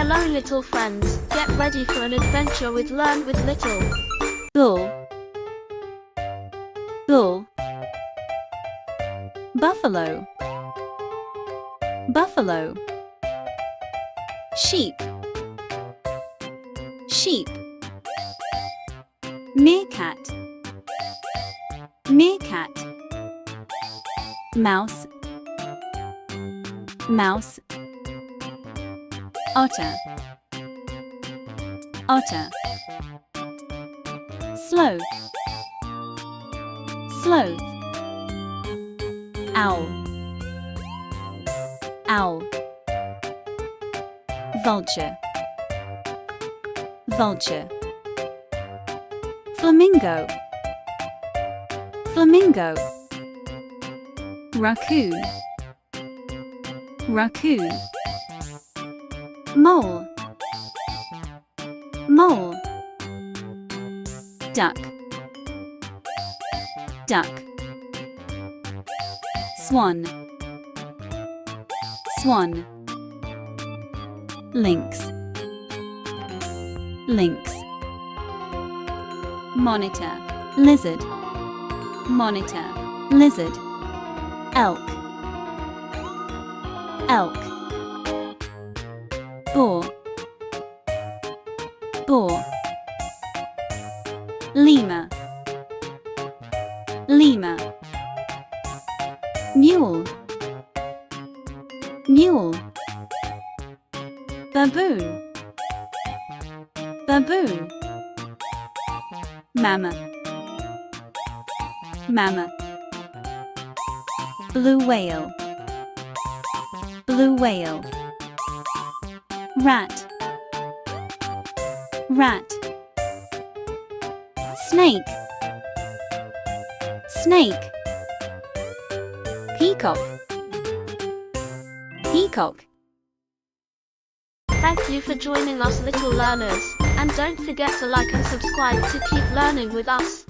Hello little friends, get ready for an adventure with Learn with Little. Bull, bull. Buffalo, buffalo. Sheep, sheep. Meerkat, meerkat. Mouse, mouse. Otter, otter. Sloth, sloth. Owl, owl. Vulture, vulture. Flamingo, flamingo. Raccoon, raccoon. Mole, mole. Duck, duck. Swan, swan. Lynx, lynx. Monitor, lizard, monitor, lizard. Elk, elk. Boar, boar. Lemur, lemur. Mule, mule. Baboon, baboon. Mammoth, mammoth. Blue whale, blue whale. Rat, rat. Snake, snake. Peacock, peacock. Thank you for joining us little learners, and don't forget to like and subscribe to keep learning with us.